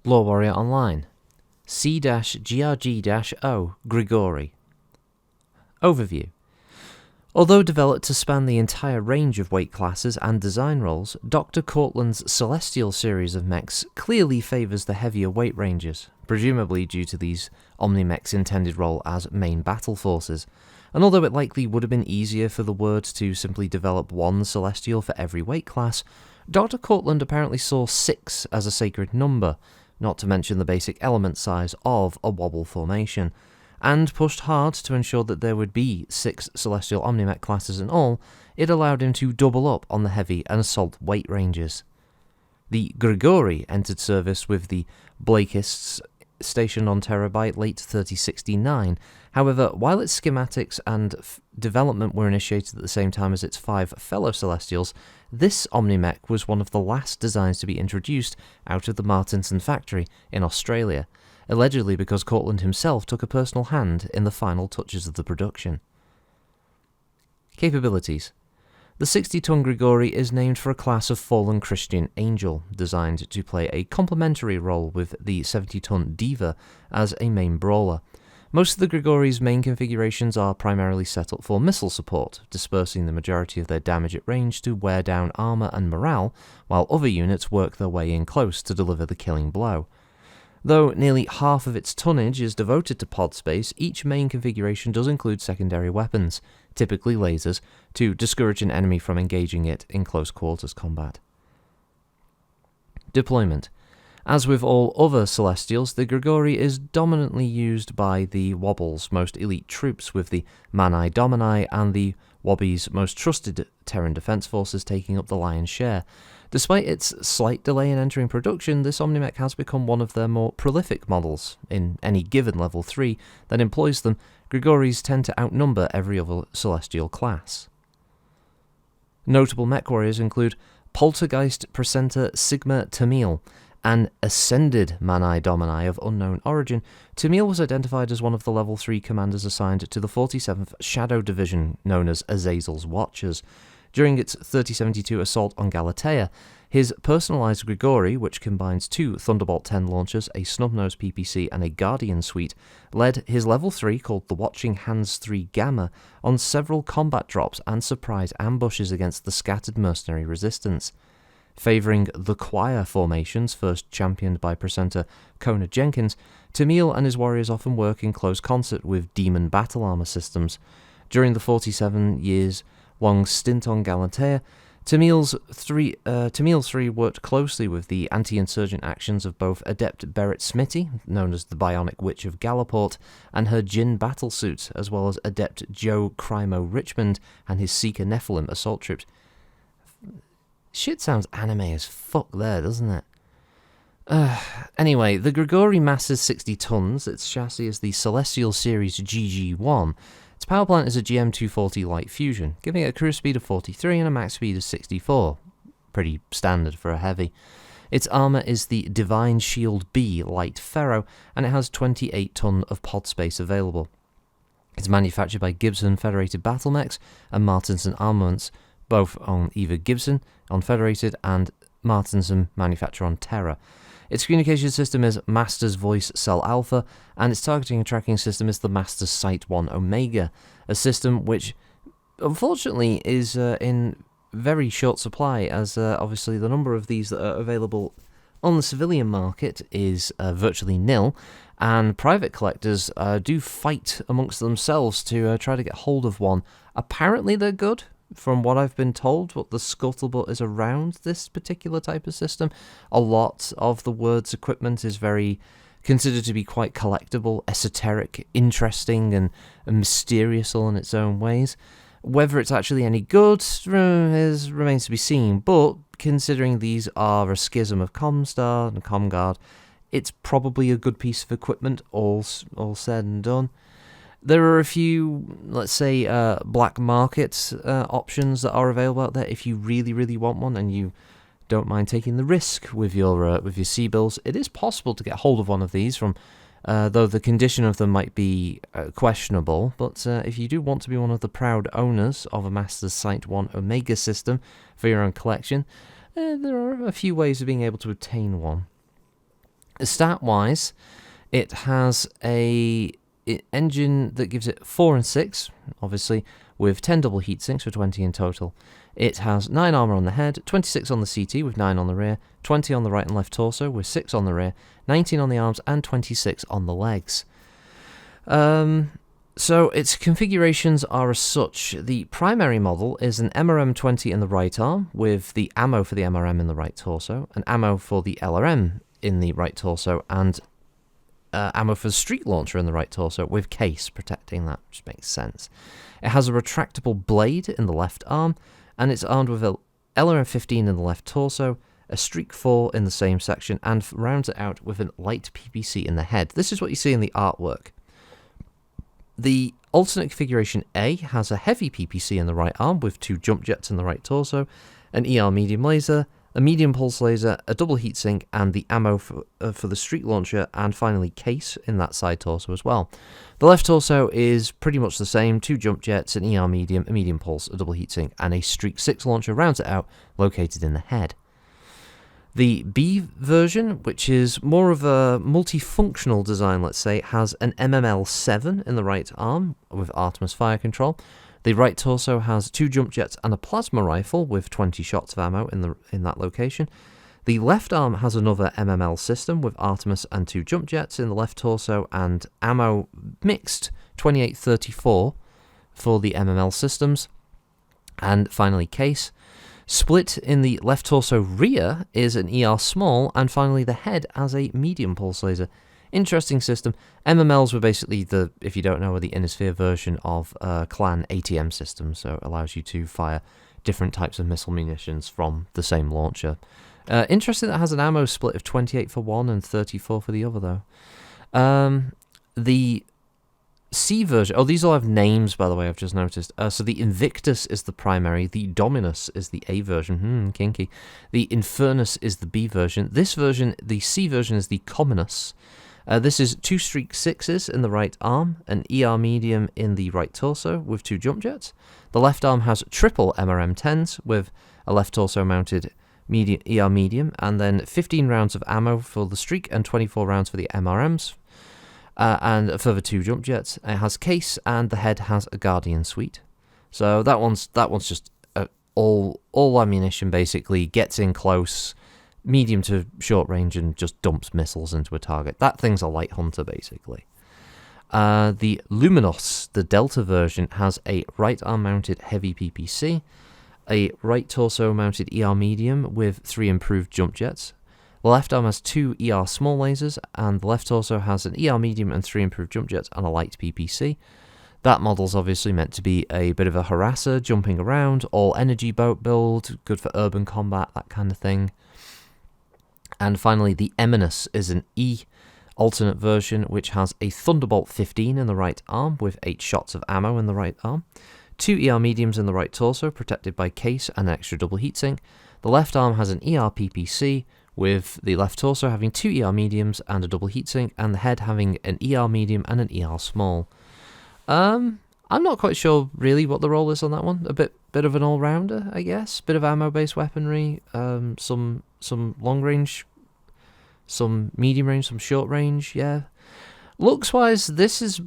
LoreWarrior Online. C-GRG-O Grigori. Overview. Although developed to span the entire range of weight classes and design roles, Dr. Cortland's Celestial series of mechs clearly favours the heavier weight ranges, presumably due to these Omnimech's intended role as main battle forces. And although it likely would have been easier for the Word to simply develop one Celestial for every weight class, Dr. Cortland apparently saw 6 as a sacred number, not to mention the basic element size of a Wobble formation, and pushed hard to ensure that there would be 6 Celestial Omnimech classes in all. It allowed him to double up on the heavy and assault weight ranges. The Grigori entered service with the Blakists stationed on Terra by late 3069. However, while its schematics and development were initiated at the same time as its 5 fellow Celestials, this Omnimech was one of the last designs to be introduced out of the Martinson factory in Australia, allegedly because Cortland himself took a personal hand in the final touches of the production. Capabilities. The 60-ton Grigori is named for a class of fallen Christian angel, designed to play a complementary role with the 70-ton Diva as a main brawler. Most of the Grigori's main configurations are primarily set up for missile support, dispersing the majority of their damage at range to wear down armour and morale, while other units work their way in close to deliver the killing blow. Though nearly half of its tonnage is devoted to pod space, each main configuration does include secondary weapons, typically lasers, to discourage an enemy from engaging it in close quarters combat. Deployment. As with all other Celestials, the Grigori is dominantly used by the Wobbles' most elite troops, with the Mani Domini and the Wobbies' most trusted Terran defense forces taking up the lion's share. Despite its slight delay in entering production, this Omnimech has become one of their more prolific models. In any given level 3 that employs them, Grigoris tend to outnumber every other Celestial class. Notable mech warriors include Poltergeist Presenter Sigma Tamil, an ascended Mani Domini of unknown origin. Tamil was identified as one of the level 3 commanders assigned to the 47th Shadow Division, known as Azazel's Watchers. During its 3072 assault on Galatea, his personalised Grigori, which combines 2 Thunderbolt 10 launchers, a snub-nosed PPC and a Guardian suite, led his level 3, called the Watching Hands 3 Gamma, on several combat drops and surprise ambushes against the scattered mercenary resistance. Favouring the choir formations, first championed by presenter Kona Jenkins, Tamil and his warriors often work in close concert with demon battle armour systems. During the 47 years long stint on Galatea, Tamil's 3 worked closely with the anti-insurgent actions of both Adept Berit Smitty, known as the Bionic Witch of Galliport, and her Jinn battlesuit, as well as Adept Joe Crimo Richmond and his Seeker Nephilim assault troops. Shit sounds anime as fuck there, doesn't it? Anyway, the Grigori masses 60 tons. Its chassis is the Celestial Series GG1. Its power plant is a GM240 Light Fusion, giving it a cruise speed of 43 and a max speed of 64. Pretty standard for a heavy. Its armour is the Divine Shield B Light Ferro, and it has 28 ton of pod space available. It's manufactured by Gibson Federated Battle Mechs and Martinson Armaments, both on either Gibson on Federated and Martinson manufacture on Terra. Its communication system is Master's Voice Cell Alpha, and its targeting and tracking system is the Master's Sight 1 Omega, a system which unfortunately is in very short supply, as obviously the number of these that are available on the civilian market is virtually nil, and private collectors do fight amongst themselves to try to get hold of one. Apparently they're good. From what I've been told, what the scuttlebutt is around this particular type of system, a lot of the Word's equipment is considered to be quite collectible, esoteric, interesting, and mysterious all in its own ways. Whether it's actually any good remains to be seen, but considering these are a schism of Comstar and Comguard, it's probably a good piece of equipment, all said and done. There are a few, let's say, black market options that are available out there if you really, really want one and you don't mind taking the risk with your C-bills. It is possible to get hold of one of these, though the condition of them might be questionable. But if you do want to be one of the proud owners of a Master's Sight 1 Omega system for your own collection, there are a few ways of being able to obtain one. Stat-wise, it has a engine that gives it 4 and 6, obviously, with 10 double heat sinks for 20 in total. It has 9 armor on the head, 26 on the CT with 9 on the rear, 20 on the right and left torso with 6 on the rear, 19 on the arms, and 26 on the legs. So its configurations are as such. The primary model is an MRM-20 in the right arm with the ammo for the MRM in the right torso, an ammo for the LRM in the right torso, and ammo for the street launcher in the right torso with case protecting that, which makes sense. It has a retractable blade in the left arm, and it's armed with a LRM-15 in the left torso, a Streak 4 in the same section, and rounds it out with a light PPC in the head. This is what you see in the artwork. The alternate configuration A has a heavy PPC in the right arm with 2 jump jets in the right torso, an ER medium laser, a medium pulse laser, a double heatsink, and the ammo for the street launcher, and finally case in that side torso as well. The left torso is pretty much the same: 2 jump jets, an ER medium, a medium pulse, a double heatsink, and a Streak 6 launcher rounds it out, located in the head. The B version, which is more of a multifunctional design, let's say, has an MML-7 in the right arm with Artemis fire control. The right torso has 2 jump jets and a plasma rifle with 20 shots of ammo in that location. The left arm has another MML system with Artemis and 2 jump jets in the left torso, and ammo mixed 28-34 for the MML systems. And finally case. Split in the left torso rear is an ER small, and finally the head has a medium pulse laser. Interesting system. MMLs were basically if you don't know, are the Innisphere version of Clan ATM systems, so it allows you to fire different types of missile munitions from the same launcher. Interesting that it has an ammo split of 28 for one and 34 for the other, though. The C version, these all have names, by the way, I've just noticed. So the Invictus is the primary, the Dominus is the A version, kinky. The Infernus is the B version. This version, the C version, is the Communus. This is 2 Streak 6s in the right arm, an ER medium in the right torso with 2 jump jets. The left arm has triple MRM 10s with a left torso mounted ER medium, and then 15 rounds of ammo for the Streak and 24 rounds for the MRMs. And a further 2 jump jets. It has case, and the head has a Guardian suite. So that one's just all ammunition, basically. Gets in close, medium to short range, and just dumps missiles into a target. That thing's a light hunter, basically. The Luminos, the Delta version, has a right arm mounted heavy PPC, a right torso mounted ER medium with 3 improved jump jets. The left arm has 2 ER small lasers, and the left torso has an ER medium and 3 improved jump jets and a light PPC. That model's obviously meant to be a bit of a harasser, jumping around, all energy boat build, good for urban combat, that kind of thing. And finally, the Eminus is an E alternate version, which has a Thunderbolt 15 in the right arm with 8 shots of ammo in the right arm, 2 ER mediums in the right torso, protected by case and an extra double heatsink. The left arm has an ER PPC, with the left torso having 2 ER mediums and a double heatsink, and the head having an ER medium and an ER small. I'm not quite sure really what the role is on that one. A bit of an all-rounder, I guess. Bit of ammo-based weaponry, some long range, some medium range, some short range, yeah. Looks-wise, this is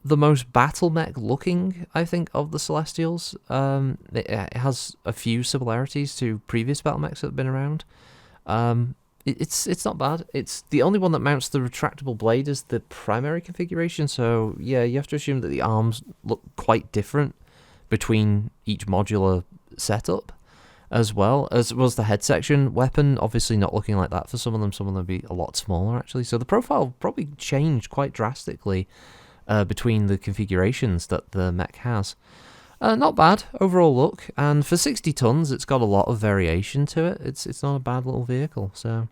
the most battle mech looking, I think, of the Celestials. It has a few similarities to previous battle mechs that have been around. It's not bad. It's the only one that mounts the retractable blade as the primary configuration, so yeah, you have to assume that the arms look quite different between each modular setup, as well as the head section. Weapon obviously not looking like that for some of them will be a lot smaller actually, so the profile probably changed quite drastically between the configurations that the mech has. Not bad overall look, and for 60 tons, it's got a lot of variation to it. It's not a bad little vehicle. So,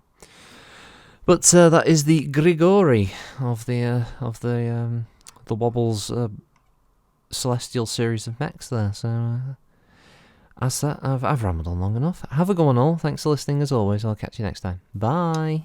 but that is the Grigori of the Wobbles Celestial series of mechs there. So, as that, I've rambled on long enough. Have a go on all. Thanks for listening as always. I'll catch you next time. Bye.